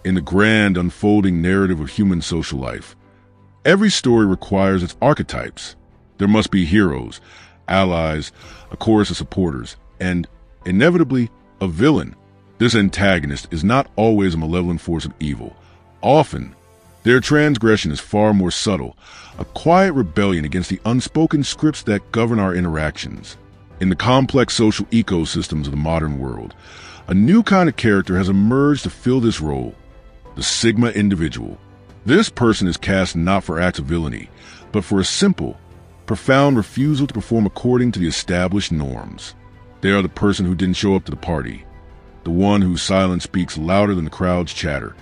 in the grand unfolding narrative of human social life. Every story requires its archetypes. There must be heroes, allies, a chorus of supporters, and, inevitably, a villain. This antagonist is not always a malevolent force of evil. Often, their transgression is far more subtle, a quiet rebellion against the unspoken scripts that govern our interactions. In the complex social ecosystems of the modern world, a new kind of character has emerged to fill this role: the Sigma individual. This person is cast not for acts of villainy, but for a simple, profound refusal to perform according to the established norms. They are the person who didn't show up to the party, the one whose silence speaks louder than the crowd's chatter,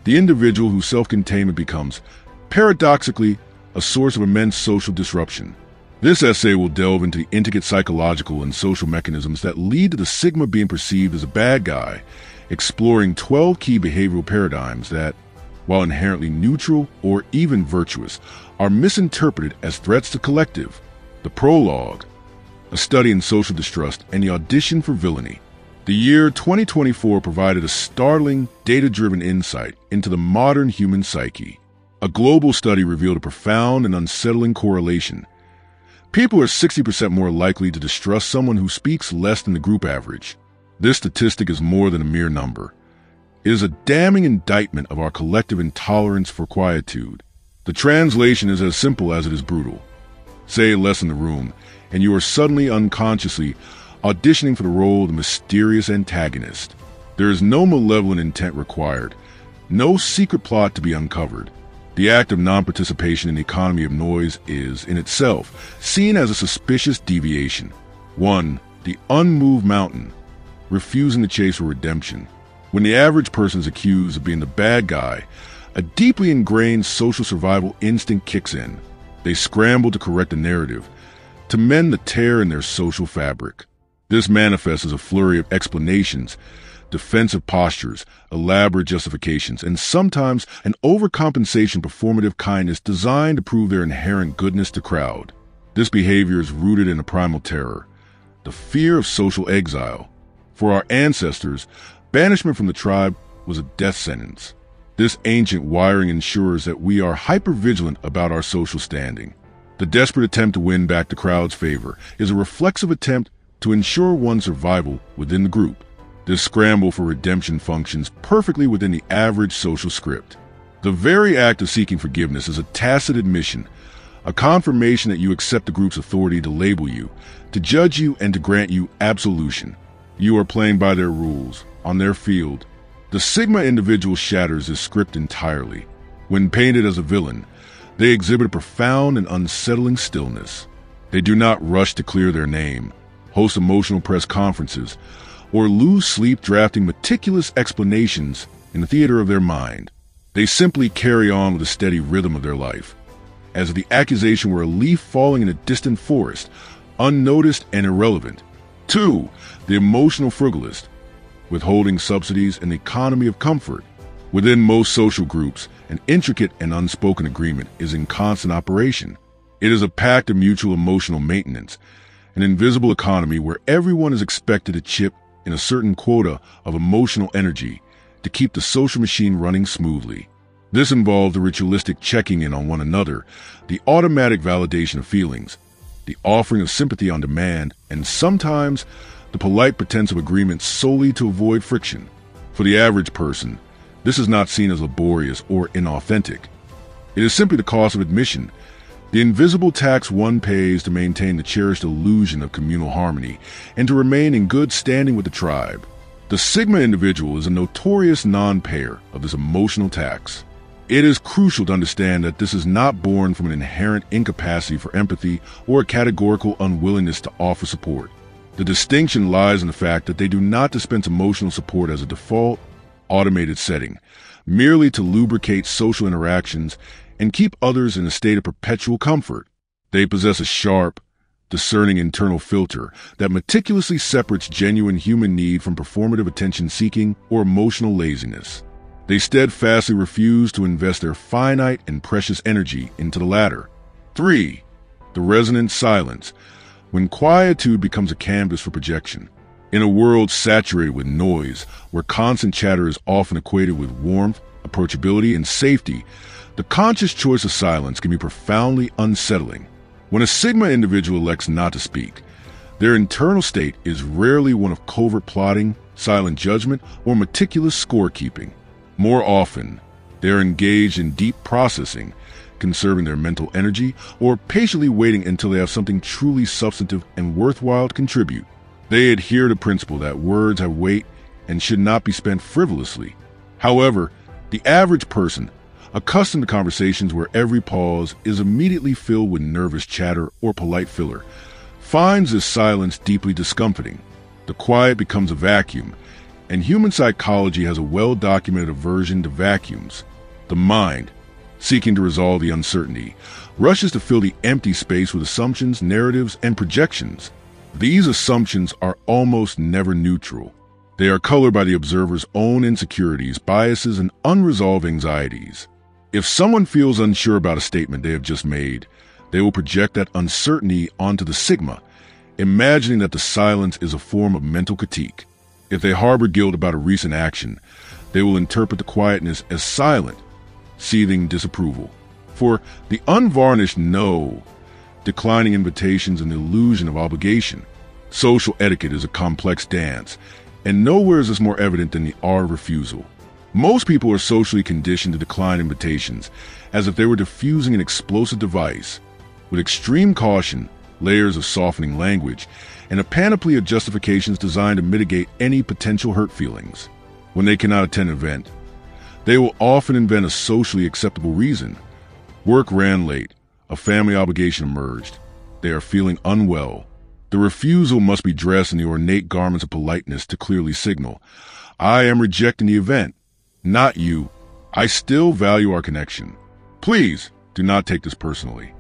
the individual whose self-containment becomes, paradoxically, a source of immense social disruption. This essay will delve into the intricate psychological and social mechanisms that lead to the Sigma being perceived as a bad guy, exploring 12 key behavioral paradigms that, while inherently neutral or even virtuous, are misinterpreted as threats to collective. The prologue, a study in social distrust and the audition for villainy. The year 2024 provided a startling, data-driven insight into the modern human psyche. A global study revealed a profound and unsettling correlation. People are 60% more likely to distrust someone who speaks less than the group average. This statistic is more than a mere number. It is a damning indictment of our collective intolerance for quietude. The translation is as simple as it is brutal. Say less in the room, and you are suddenly unconsciously auditioning for the role of the mysterious antagonist. There is no malevolent intent required, no secret plot to be uncovered. The act of non-participation in the economy of noise is, in itself, seen as a suspicious deviation. 1. The unmoved mountain, refusing to chase for redemption. When the average person is accused of being the bad guy, a deeply ingrained social survival instinct kicks in. They scramble to correct the narrative, to mend the tear in their social fabric. This manifests as a flurry of explanations, defensive postures, elaborate justifications, and sometimes an overcompensation performative kindness designed to prove their inherent goodness to crowd. This behavior is rooted in a primal terror, the fear of social exile. For our ancestors, banishment from the tribe was a death sentence. This ancient wiring ensures that we are hypervigilant about our social standing. The desperate attempt to win back the crowd's favor is a reflexive attempt to ensure one's survival within the group. This scramble for redemption functions perfectly within the average social script. The very act of seeking forgiveness is a tacit admission, a confirmation that you accept the group's authority to label you, to judge you, and to grant you absolution. You are playing by their rules, on their field. The Sigma individual shatters this script entirely. When painted as a villain, they exhibit a profound and unsettling stillness. They do not rush to clear their name, host emotional press conferences, or lose sleep drafting meticulous explanations in the theater of their mind. They simply carry on with the steady rhythm of their life, as if the accusation were a leaf falling in a distant forest, unnoticed and irrelevant. 2. The emotional frugalist, withholding subsidies and the economy of comfort. Within most social groups, an intricate and unspoken agreement is in constant operation. It is a pact of mutual emotional maintenance, an invisible economy where everyone is expected to chip in a certain quota of emotional energy to keep the social machine running smoothly. This involves the ritualistic checking in on one another, the automatic validation of feelings, the offering of sympathy on demand, and sometimes the polite pretense of agreement solely to avoid friction. For the average person, this is not seen as laborious or inauthentic. It is simply the cost of admission, the invisible tax one pays to maintain the cherished illusion of communal harmony and to remain in good standing with the tribe. The Sigma individual is a notorious non-payer of this emotional tax. It is crucial to understand that this is not born from an inherent incapacity for empathy or a categorical unwillingness to offer support. The distinction lies in the fact that they do not dispense emotional support as a default, automated setting, merely to lubricate social interactions and keep others in a state of perpetual comfort. They possess a sharp, discerning internal filter that meticulously separates genuine human need from performative attention-seeking or emotional laziness. They steadfastly refuse to invest their finite and precious energy into the latter. 3. The resonant silence, when quietude becomes a canvas for projection. In a world saturated with noise, where constant chatter is often equated with warmth approachability, and safety, the conscious choice of silence can be profoundly unsettling. When a Sigma individual elects not to speak, their internal state is rarely one of covert plotting, silent judgment, or meticulous scorekeeping. More often, they are engaged in deep processing, conserving their mental energy, or patiently waiting until they have something truly substantive and worthwhile to contribute. They adhere to the principle that words have weight and should not be spent frivolously. However, the average person, accustomed to conversations where every pause is immediately filled with nervous chatter or polite filler, finds this silence deeply discomforting. The quiet becomes a vacuum, and human psychology has a well-documented aversion to vacuums. The mind, seeking to resolve the uncertainty, rushes to fill the empty space with assumptions, narratives, and projections. These assumptions are almost never neutral. They are colored by the observer's own insecurities, biases, and unresolved anxieties. If someone feels unsure about a statement they have just made, they will project that uncertainty onto the Sigma, imagining that the silence is a form of mental critique. If they harbor guilt about a recent action, they will interpret the quietness as silent, seething disapproval. For the unvarnished no, declining invitations and the illusion of obligation. Social etiquette is a complex dance, and nowhere is this more evident than the art of refusal. Most people are socially conditioned to decline invitations as if they were diffusing an explosive device. With extreme caution, layers of softening language, and a panoply of justifications designed to mitigate any potential hurt feelings. When they cannot attend an event, they will often invent a socially acceptable reason. Work ran late, a family obligation emerged, they are feeling unwell. The refusal must be dressed in the ornate garments of politeness to clearly signal, I am rejecting the event, not you. I still value our connection. Please do not take this personally.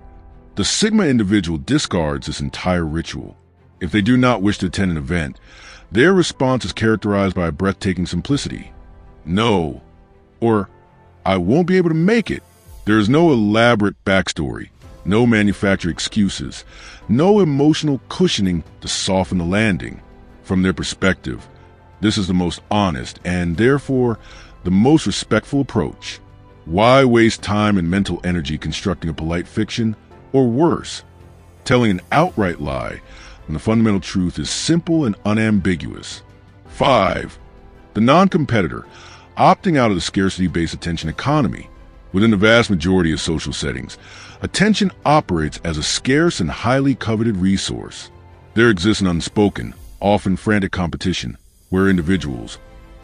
The Sigma individual discards this entire ritual. If they do not wish to attend an event, their response is characterized by a breathtaking simplicity. No, or I won't be able to make it. There is no elaborate backstory, no manufactured excuses, no emotional cushioning to soften the landing. From their perspective, this is the most honest and therefore the most respectful approach. Why waste time and mental energy constructing a polite fiction, or worse, telling an outright lie when the fundamental truth is simple and unambiguous? 5. The non-competitor, opting out of the scarcity-based attention economy. Within the vast majority of social settings, attention operates as a scarce and highly coveted resource. There exists an unspoken, often frantic competition, where individuals,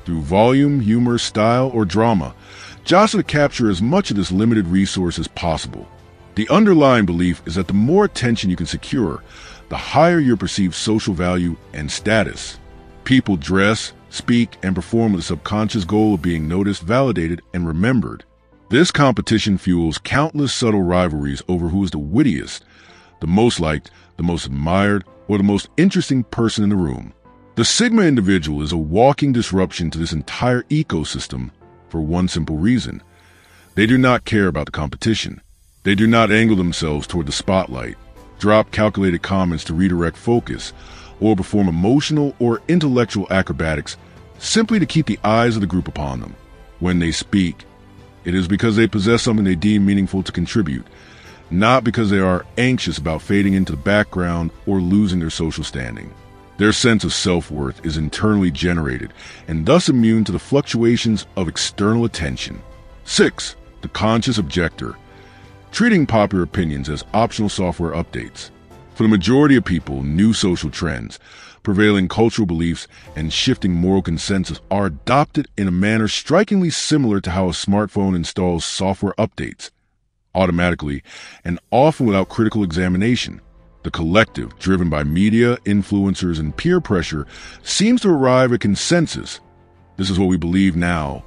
through volume, humor, style, or drama, jostle to capture as much of this limited resource as possible. The underlying belief is that the more attention you can secure, the higher your perceived social value and status. People dress, speak, and perform with the subconscious goal of being noticed, validated, and remembered. This competition fuels countless subtle rivalries over who is the wittiest, the most liked, the most admired, or the most interesting person in the room. The Sigma individual is a walking disruption to this entire ecosystem for one simple reason. They do not care about the competition. They do not angle themselves toward the spotlight, drop calculated comments to redirect focus, or perform emotional or intellectual acrobatics simply to keep the eyes of the group upon them. When they speak, it is because they possess something they deem meaningful to contribute, not because they are anxious about fading into the background or losing their social standing. Their sense of self-worth is internally generated and thus immune to the fluctuations of external attention. 6. The conscious objector, treating popular opinions as optional software updates. For the majority of people, new social trends, prevailing cultural beliefs, and shifting moral consensus are adopted in a manner strikingly similar to how a smartphone installs software updates, automatically and often without critical examination. The collective, driven by media, influencers, and peer pressure, seems to arrive at consensus. This is what we believe now,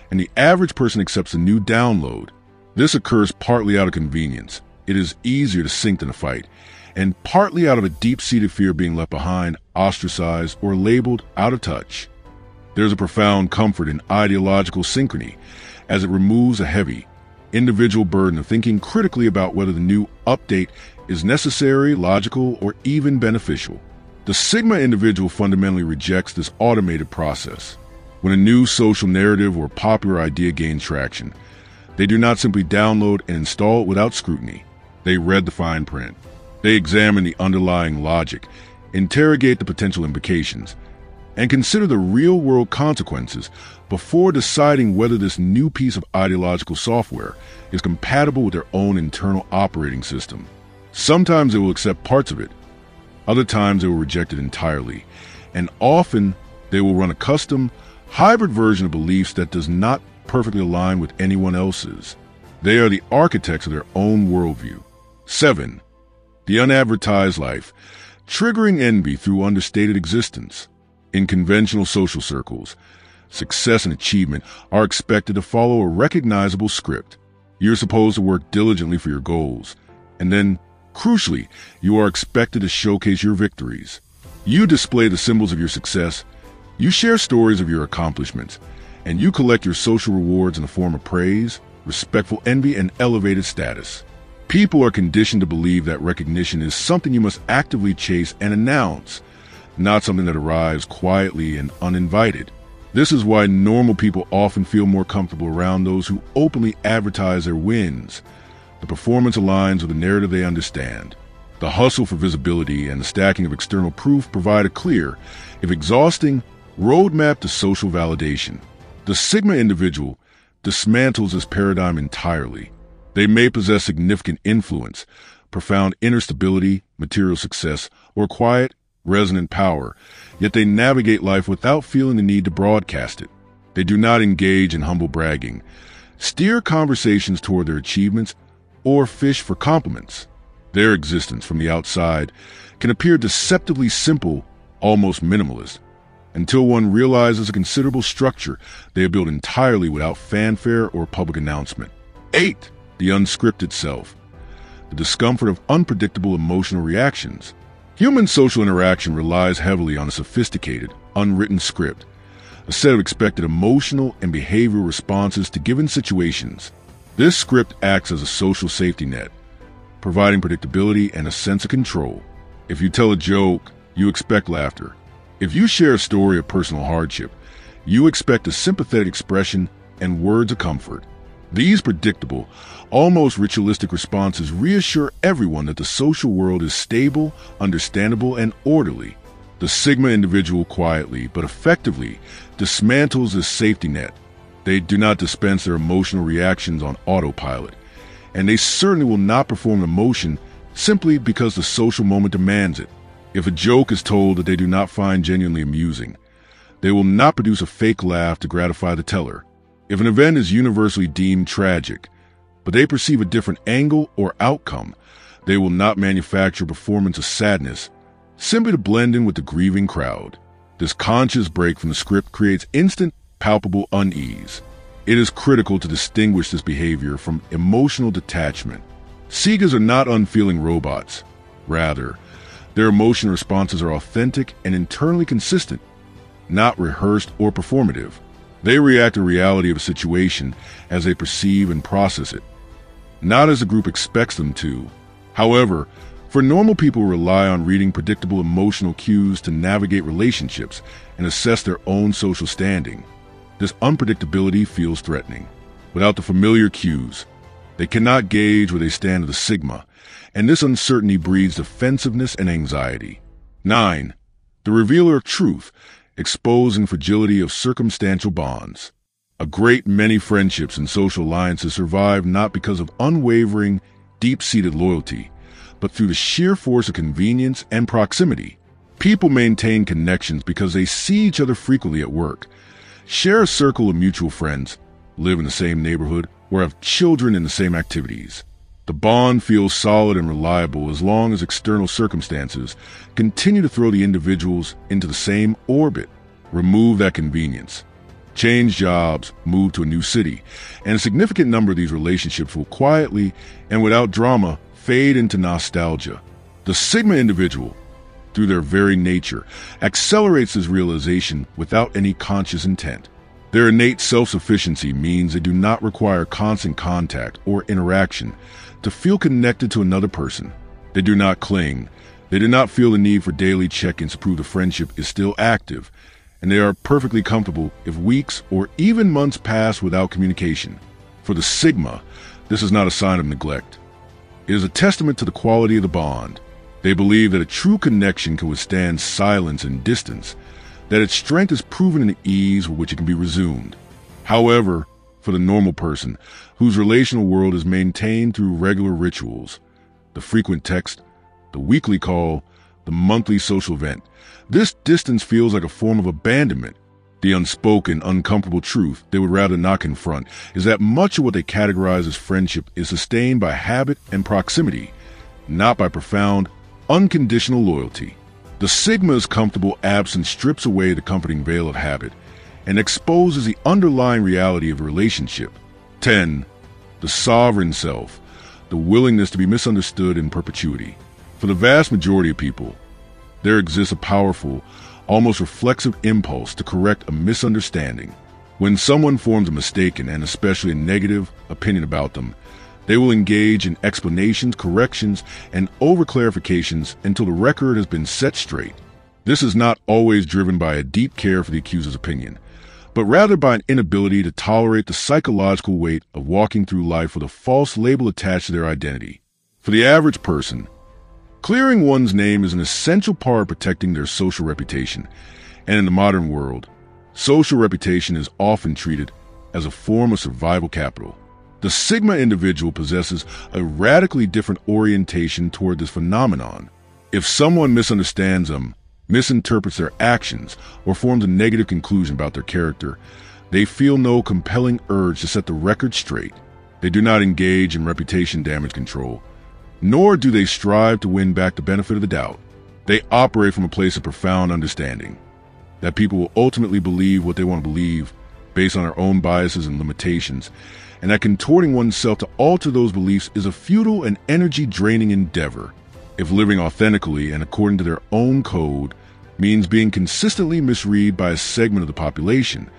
and the average person accepts a new download. This occurs partly out of convenience. It is easier to sink than to fight, and partly out of a deep-seated fear of being left behind, ostracized, or labeled out of touch. There's a profound comfort in ideological synchrony, as it removes a heavy, individual burden of thinking critically about whether the new update is necessary, logical, or even beneficial. The Sigma individual fundamentally rejects this automated process. When a new social narrative or popular idea gains traction, they do not simply download and install it without scrutiny. They read the fine print. They examine the underlying logic, interrogate the potential implications, and consider the real-world consequences before deciding whether this new piece of ideological software is compatible with their own internal operating system. Sometimes they will accept parts of it, other times they will reject it entirely, and often they will run a custom, hybrid version of beliefs that does not perfectly align with anyone else's. They are the architects of their own worldview. 7. The unadvertised life, triggering envy through understated existence. In conventional social circles, success and achievement are expected to follow a recognizable script. You're supposed to work diligently for your goals, and then, crucially, you are expected to showcase your victories. You display the symbols of your success, you share stories of your accomplishments, and you collect your social rewards in the form of praise, respectful envy, and elevated status. People are conditioned to believe that recognition is something you must actively chase and announce, not something that arrives quietly and uninvited. This is why normal people often feel more comfortable around those who openly advertise their wins. The performance aligns with the narrative they understand. The hustle for visibility and the stacking of external proof provide a clear, if exhausting, roadmap to social validation. The Sigma individual dismantles this paradigm entirely. They may possess significant influence, profound inner stability, material success, or quiet, resonant power, yet they navigate life without feeling the need to broadcast it. They do not engage in humble bragging, steer conversations toward their achievements, or fish for compliments. Their existence from the outside can appear deceptively simple, almost minimalist, until one realizes a considerable structure they have built entirely without fanfare or public announcement. 8. The unscripted self, the discomfort of unpredictable emotional reactions. Human social interaction relies heavily on a sophisticated, unwritten script, a set of expected emotional and behavioral responses to given situations. This script acts as a social safety net, providing predictability and a sense of control. If you tell a joke, you expect laughter. If you share a story of personal hardship, you expect a sympathetic expression and words of comfort. These predictable, almost ritualistic responses reassure everyone that the social world is stable, understandable, and orderly. The Sigma individual quietly, but effectively, dismantles this safety net. They do not dispense their emotional reactions on autopilot, and they certainly will not perform emotion simply because the social moment demands it. If a joke is told that they do not find genuinely amusing, they will not produce a fake laugh to gratify the teller. If an event is universally deemed tragic, but they perceive a different angle or outcome, they will not manufacture a performance of sadness simply to blend in with the grieving crowd. This conscious break from the script creates instant, palpable unease. It is critical to distinguish this behavior from emotional detachment. Sigas are not unfeeling robots. Rather, their emotional responses are authentic and internally consistent, not rehearsed or performative. They react to the reality of a situation as they perceive and process it, not as the group expects them to. However, for normal people who rely on reading predictable emotional cues to navigate relationships and assess their own social standing, this unpredictability feels threatening. Without the familiar cues, they cannot gauge where they stand with the Sigma, and this uncertainty breeds defensiveness and anxiety. 9. The revealer of truth, exposing fragility of circumstantial bonds. A great many friendships and social alliances survive not because of unwavering, deep-seated loyalty, but through the sheer force of convenience and proximity. People maintain connections because they see each other frequently at work, share a circle of mutual friends, live in the same neighborhood, or have children in the same activities. The bond feels solid and reliable as long as external circumstances continue to throw the individuals into the same orbit. Remove that convenience. Change jobs, move to a new city, and a significant number of these relationships will quietly and without drama fade into nostalgia. The Sigma individual, through their very nature, accelerates this realization without any conscious intent. Their innate self-sufficiency means they do not require constant contact or interaction to feel connected to another person. They do not cling. They do not feel the need for daily check-ins to prove the friendship is still active. and they are perfectly comfortable if weeks or even months pass without communication. For the sigma, this is not a sign of neglect. It is a testament to the quality of the bond. They believe that a true connection can withstand silence and distance, that its strength is proven in the ease with which it can be resumed. However, for the normal person, whose relational world is maintained through regular rituals, the frequent text, the weekly call, the monthly social event, this distance feels like a form of abandonment. The unspoken, uncomfortable truth they would rather not confront is that much of what they categorize as friendship is sustained by habit and proximity, not by profound, unconditional loyalty. The sigma's comfortable absence strips away the comforting veil of habit and exposes the underlying reality of a relationship. 10. The sovereign self, the willingness to be misunderstood in perpetuity. For the vast majority of people, there exists a powerful, almost reflexive impulse to correct a misunderstanding. When someone forms a mistaken and especially a negative opinion about them, they will engage in explanations, corrections, and over-clarifications until the record has been set straight. This is not always driven by a deep care for the accuser's opinion, but rather by an inability to tolerate the psychological weight of walking through life with a false label attached to their identity. For the average person, clearing one's name is an essential part of protecting their social reputation, and in the modern world, social reputation is often treated as a form of survival capital. The sigma individual possesses a radically different orientation toward this phenomenon. If someone misunderstands them, misinterprets their actions, or forms a negative conclusion about their character, they feel no compelling urge to set the record straight. They do not engage in reputation damage control, nor do they strive to win back the benefit of the doubt. They operate from a place of profound understanding that people will ultimately believe what they want to believe based on their own biases and limitations, and that contorting oneself to alter those beliefs is a futile and energy-draining endeavor. If living authentically and according to their own code means being consistently misread by a segment of the population,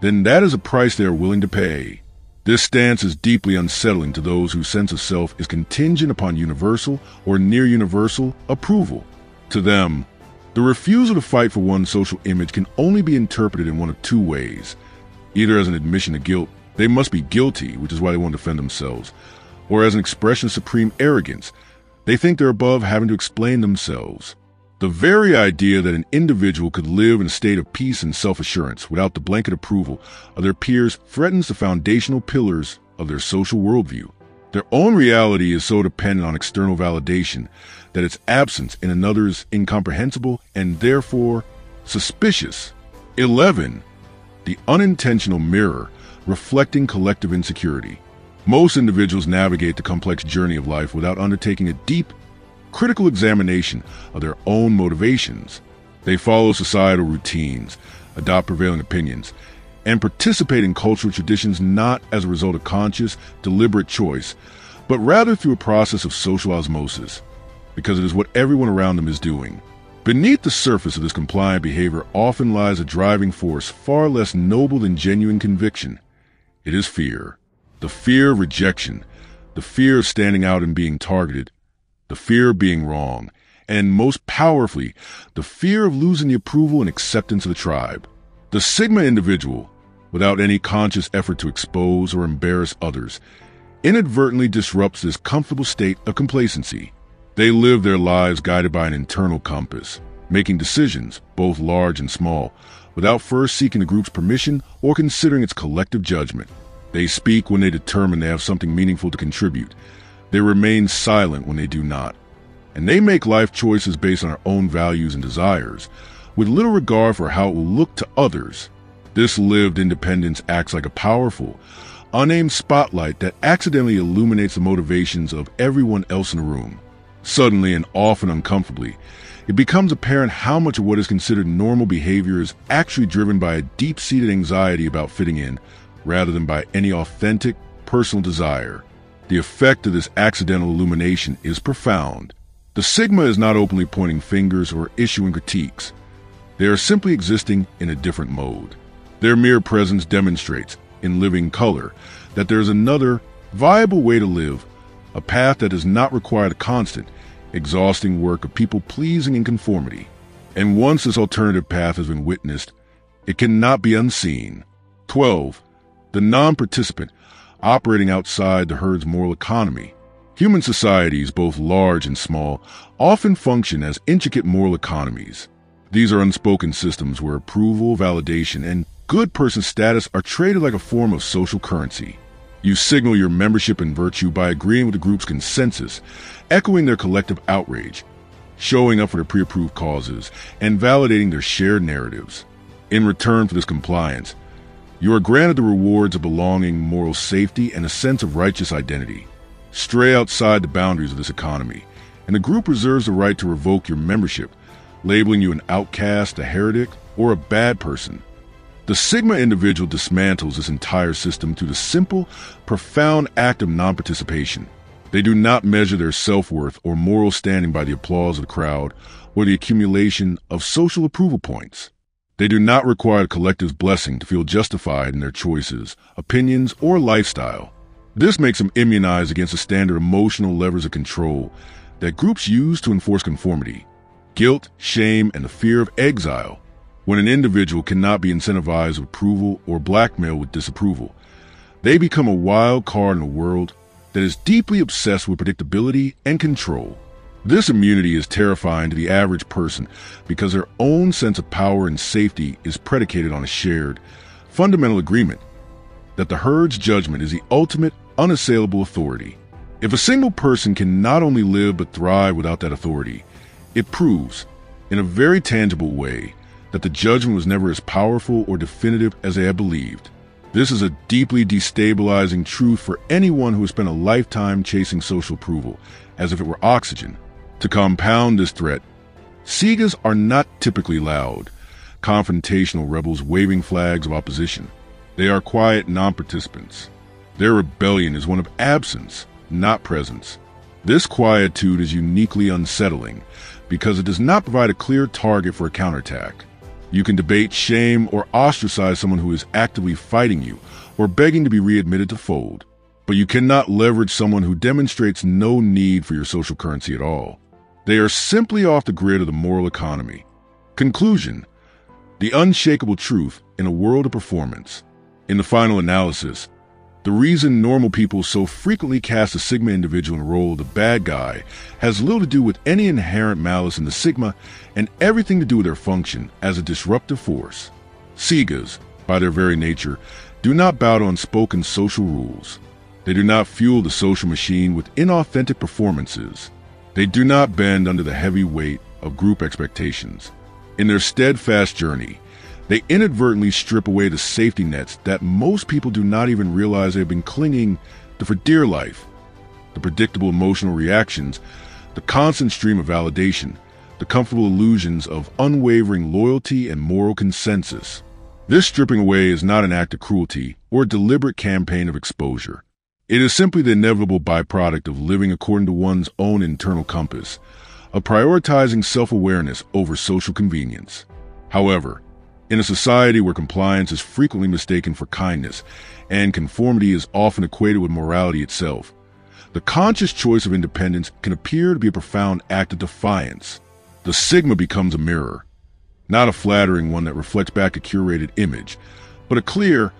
then that is a price they are willing to pay. This stance is deeply unsettling to those whose sense of self is contingent upon universal or near-universal approval. To them, the refusal to fight for one's social image can only be interpreted in one of two ways. Either as an admission of guilt, they must be guilty, which is why they want to defend themselves, or as an expression of supreme arrogance. They think they're above having to explain themselves. The very idea that an individual could live in a state of peace and self-assurance without the blanket approval of their peers threatens the foundational pillars of their social worldview. Their own reality is so dependent on external validation that its absence in another is incomprehensible and therefore suspicious. 11. The unintentional mirror reflecting collective insecurity. Most individuals navigate the complex journey of life without undertaking a deep, critical examination of their own motivations. They follow societal routines, adopt prevailing opinions, and participate in cultural traditions not as a result of conscious, deliberate choice, but rather through a process of social osmosis, because it is what everyone around them is doing. Beneath the surface of this compliant behavior often lies a driving force far less noble than genuine conviction. It is fear. The fear of rejection, the fear of standing out and being targeted, the fear of being wrong, and most powerfully, the fear of losing the approval and acceptance of the tribe. The sigma individual, without any conscious effort to expose or embarrass others, inadvertently disrupts this comfortable state of complacency. They live their lives guided by an internal compass, making decisions, both large and small, without first seeking the group's permission or considering its collective judgment. They speak when they determine they have something meaningful to contribute. They remain silent when they do not. And they make life choices based on their own values and desires, with little regard for how it will look to others. This lived independence acts like a powerful, unaimed spotlight that accidentally illuminates the motivations of everyone else in the room. Suddenly and often uncomfortably, it becomes apparent how much of what is considered normal behavior is actually driven by a deep-seated anxiety about fitting in, rather than by any authentic, personal desire. The effect of this accidental illumination is profound. The sigma is not openly pointing fingers or issuing critiques. They are simply existing in a different mode. Their mere presence demonstrates, in living color, that there is another, viable way to live, a path that does not require the constant, exhausting work of people pleasing in conformity. And once this alternative path has been witnessed, It cannot be unseen. 12. The non-participant, operating outside the herd's moral economy. Human societies, both large and small, often function as intricate moral economies. These are unspoken systems where approval, validation, and good person status are traded like a form of social currency. You signal your membership and virtue by agreeing with the group's consensus, echoing their collective outrage, showing up for their pre-approved causes, and validating their shared narratives. In return for this compliance, you are granted the rewards of belonging, moral safety, and a sense of righteous identity. Stray outside the boundaries of this economy, and the group reserves the right to revoke your membership, labeling you an outcast, a heretic, or a bad person. The Sigma individual dismantles this entire system through the simple, profound act of non-participation. They do not measure their self-worth or moral standing by the applause of the crowd or the accumulation of social approval points. They do not require the collective's blessing to feel justified in their choices, opinions, or lifestyle. This makes them immunized against the standard emotional levers of control that groups use to enforce conformity: guilt, shame, and the fear of exile. When an individual cannot be incentivized with approval or blackmailed with disapproval, they become a wild card in a world that is deeply obsessed with predictability and control. This immunity is terrifying to the average person because their own sense of power and safety is predicated on a shared, fundamental agreement that the herd's judgment is the ultimate, unassailable authority. If a single person can not only live but thrive without that authority, it proves, in a very tangible way, that the judgment was never as powerful or definitive as they had believed. This is a deeply destabilizing truth for anyone who has spent a lifetime chasing social approval, as if it were oxygen. To compound this threat, Sigas are not typically loud, confrontational rebels waving flags of opposition. They are quiet non-participants. Their rebellion is one of absence, not presence. This quietude is uniquely unsettling because it does not provide a clear target for a counterattack. You can debate, shame, or ostracize someone who is actively fighting you or begging to be readmitted to fold, but you cannot leverage someone who demonstrates no need for your social currency at all. They are simply off the grid of the moral economy. Conclusion: the unshakable truth in a world of performance. In the final analysis, the reason normal people so frequently cast a Sigma individual in the role of the bad guy has little to do with any inherent malice in the Sigma and everything to do with their function as a disruptive force. Sigas, by their very nature, do not bow to unspoken social rules. They do not fuel the social machine with inauthentic performances. They do not bend under the heavy weight of group expectations. In their steadfast journey, they inadvertently strip away the safety nets that most people do not even realize they have been clinging to for dear life. The predictable emotional reactions, the constant stream of validation, the comfortable illusions of unwavering loyalty and moral consensus. This stripping away is not an act of cruelty or a deliberate campaign of exposure. It is simply the inevitable byproduct of living according to one's own internal compass, of prioritizing self-awareness over social convenience. However, in a society where compliance is frequently mistaken for kindness and conformity is often equated with morality itself, the conscious choice of independence can appear to be a profound act of defiance. The Sigma becomes a mirror, not a flattering one that reflects back a curated image, but a clear,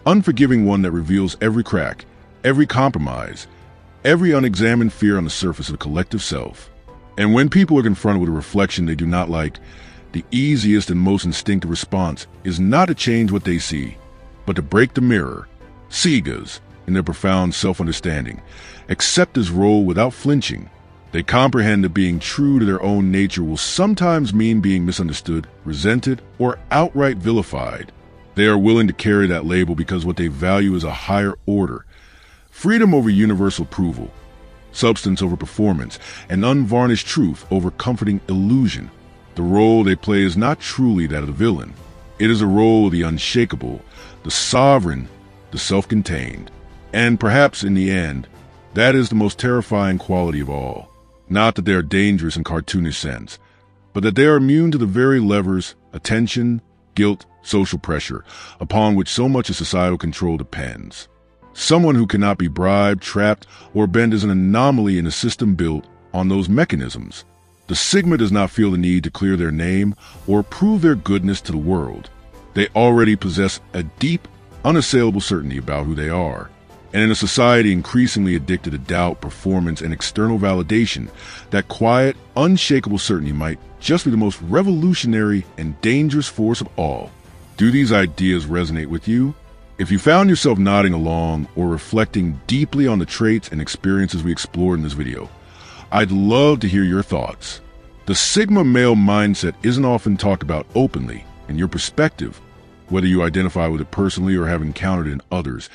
unforgiving one that reveals every crack, every compromise, every unexamined fear on the surface of the collective self. And when people are confronted with a reflection they do not like, the easiest and most instinctive response is not to change what they see, but to break the mirror. Sigas, in their profound self-understanding, accept this role without flinching. They comprehend that being true to their own nature will sometimes mean being misunderstood, resented, or outright vilified. They are willing to carry that label because what they value is a higher order: freedom over universal approval, substance over performance, and unvarnished truth over comforting illusion. The role they play is not truly that of the villain. It is a role of the unshakable, the sovereign, the self-contained. And perhaps in the end, that is the most terrifying quality of all. Not that they are dangerous in cartoonish sense, but that they are immune to the very levers, attention, guilt, social pressure, upon which so much of societal control depends. Someone who cannot be bribed, trapped, or bent is an anomaly in a system built on those mechanisms. The Sigma does not feel the need to clear their name or prove their goodness to the world. They already possess a deep, unassailable certainty about who they are. And in a society increasingly addicted to doubt, performance, and external validation, that quiet, unshakable certainty might just be the most revolutionary and dangerous force of all. Do these ideas resonate with you? If you found yourself nodding along or reflecting deeply on the traits and experiences we explored in this video, I'd love to hear your thoughts. The Sigma male mindset isn't often talked about openly, and your perspective, whether you identify with it personally or have encountered it in others,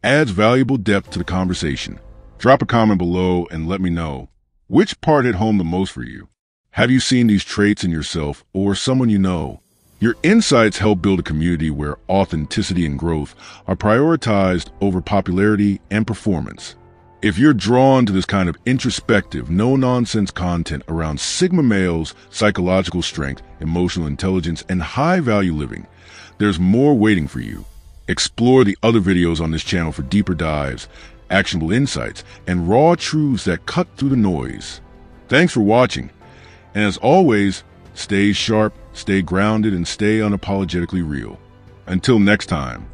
adds valuable depth to the conversation. Drop a comment below and let me know, which part hit home the most for you? Have you seen these traits in yourself or someone you know? Your insights help build a community where authenticity and growth are prioritized over popularity and performance. If you're drawn to this kind of introspective, no-nonsense content around Sigma males' psychological strength, emotional intelligence, and high-value living, there's more waiting for you. Explore the other videos on this channel for deeper dives, actionable insights, and raw truths that cut through the noise. Thanks for watching, and as always, stay sharp, stay grounded, and stay unapologetically real. Until next time.